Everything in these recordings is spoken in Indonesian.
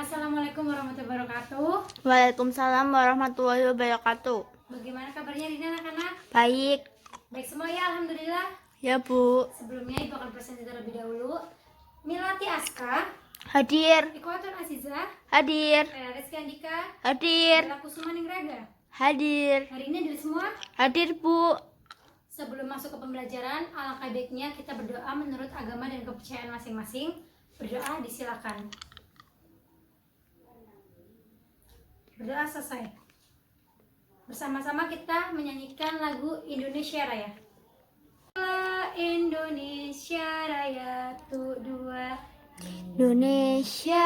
Assalamualaikum warahmatullahi wabarakatuh. Waalaikumsalam warahmatullahi wabarakatuh. Bagaimana kabarnya Dina anak-anak? Baik. Baik semua ya, alhamdulillah. Ya, Bu. Sebelumnya Ibu akan presentasi terlebih dahulu. Milati Aska, Hadir. Ikhwatul Azizah, Hadir. Rizky Andika, Hadir. Bella Kusuma Ninggraga. Hadir. Hari ini dari semua. Hadir, Bu. Sebelum masuk ke pembelajaran, alangkah baiknya kita berdoa menurut agama dan kepercayaan masing-masing. Berdoa disilakan. Berdoa selesai. Bersama-sama kita menyanyikan lagu Indonesia Raya. Indonesia Raya tuh dua. Indonesia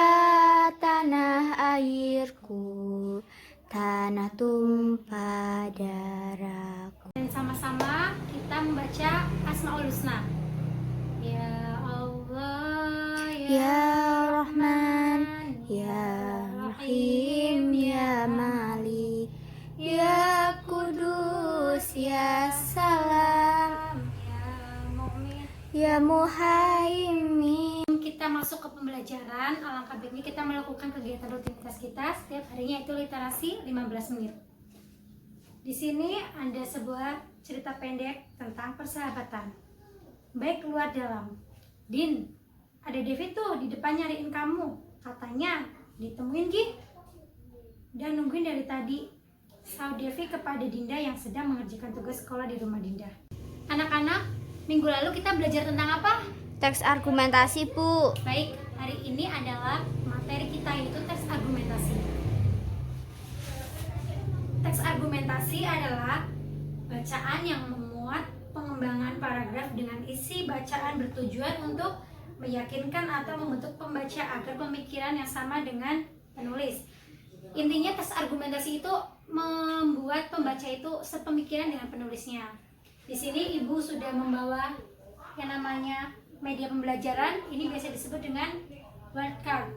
tanah airku, tanah tumpah darahku. Dan sama-sama kita membaca Asmaul Husna. Ya Allah, Ya Rahman, Ya Rahim, Ya Malik, Ya Kudus, Ya Salam, Ya Mu'min. Ya Muhaimin. Kita masuk ke pembelajaran. Alangkah baiknya kita melakukan kegiatan rutinitas kita setiap harinya, itu literasi 15 menit. Di sini ada sebuah cerita pendek tentang persahabatan. Baik keluar dalam. Din, ada Devi tuh di depan nyariin kamu. Katanya ditemuin Gi. Dan nungguin dari tadi. Sahut Devi kepada Dinda yang sedang mengerjakan tugas sekolah di rumah Dinda. Anak-anak, minggu lalu kita belajar tentang apa? Teks argumentasi, Bu. Baik, hari ini adalah materi kita, yaitu teks argumentasi. Teks argumentasi adalah bacaan yang memuat pengembangan paragraf dengan isi bacaan bertujuan untuk meyakinkan atau membentuk pembaca agar pemikiran yang sama dengan penulis. Intinya teks argumentasi itu membuat pembaca itu sepemikiran dengan penulisnya. Di sini Ibu sudah membawa yang namanya media pembelajaran. Ini biasa disebut dengan word card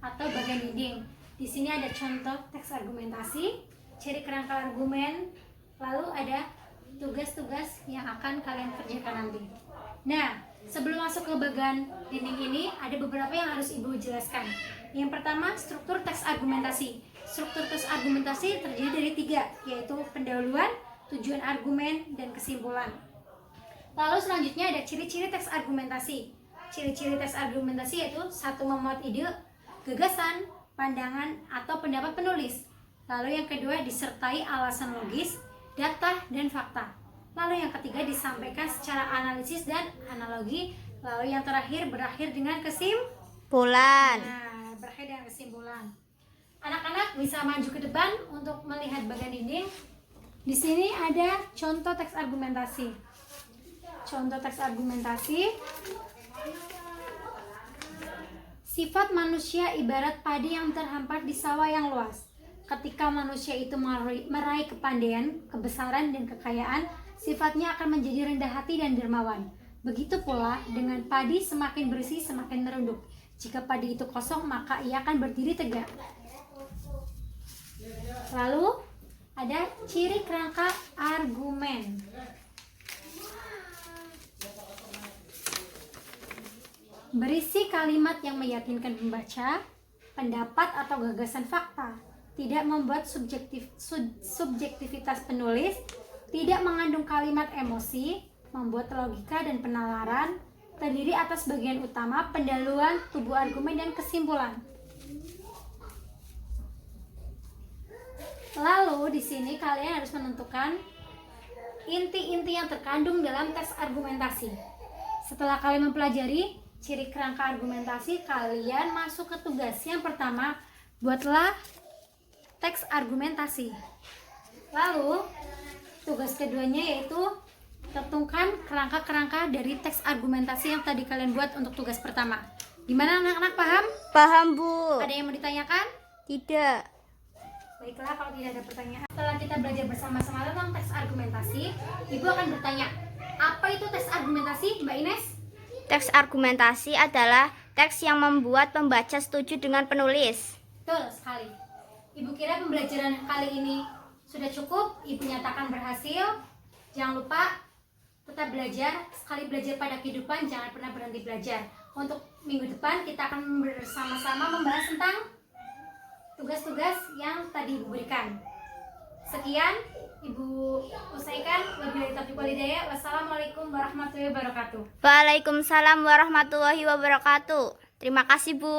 atau bagian dinding. Di sini ada contoh teks argumentasi, ciri kerangka argumen, lalu ada tugas-tugas yang akan kalian kerjakan nanti. Nah, sebelum masuk ke bagian dinding ini, ada beberapa yang harus Ibu jelaskan. Yang pertama, struktur teks argumentasi. Struktur teks argumentasi terdiri dari 3, yaitu pendahuluan, tujuan argumen, dan kesimpulan. Lalu selanjutnya ada ciri-ciri teks argumentasi. Ciri-ciri teks argumentasi yaitu 1. Memuat ide, gagasan, pandangan, atau pendapat penulis. Lalu yang kedua disertai alasan logis, data, dan fakta. Lalu yang ketiga disampaikan secara analisis dan analogi. Lalu yang terakhir berakhir dengan kesimpulan. Nah, berakhir dengan kesimpulan. Anak-anak bisa maju ke depan untuk melihat bagian dinding. Di sini ada contoh teks argumentasi. Contoh teks argumentasi. Sifat manusia ibarat padi yang terhampar di sawah yang luas. Ketika manusia itu meraih kepandaian, kebesaran, dan kekayaan, sifatnya akan menjadi rendah hati dan dermawan. Begitu pula dengan padi, semakin bersih semakin merunduk. Jika padi itu kosong, maka ia akan berdiri tegak. Lalu ada ciri kerangka argumen. Berisi kalimat yang meyakinkan pembaca, pendapat atau gagasan fakta, tidak membuat subjektivitas penulis, tidak mengandung kalimat emosi, membuat logika dan penalaran, terdiri atas bagian utama, pendahuluan, tubuh argumen, dan kesimpulan. Lalu di sini kalian harus menentukan inti-inti yang terkandung dalam teks argumentasi. Setelah kalian mempelajari ciri kerangka argumentasi, kalian masuk ke tugas. Yang pertama, buatlah teks argumentasi. Lalu tugas keduanya yaitu tentukan kerangka-kerangka dari teks argumentasi yang tadi kalian buat untuk tugas pertama. Gimana anak-anak, paham? Paham, Bu. Ada yang mau ditanyakan? Tidak. Baiklah, kalau tidak ada pertanyaan, setelah kita belajar bersama-sama tentang teks argumentasi, Ibu akan bertanya, apa itu teks argumentasi, Mbak Ines? Teks argumentasi adalah teks yang membuat pembaca setuju dengan penulis. Betul sekali. Ibu kira pembelajaran kali ini sudah cukup, Ibu nyatakan berhasil. Jangan lupa tetap belajar, sekali belajar pada kehidupan, jangan pernah berhenti belajar. Untuk minggu depan kita akan bersama-sama membahas tentang tugas-tugas yang tadi Ibu berikan. Sekian Ibu usaikan. Wabillahi taufiq wal hidayah. Wassalamualaikum warahmatullahi wabarakatuh. Waalaikumsalam warahmatullahi wabarakatuh. Terima kasih, Bu.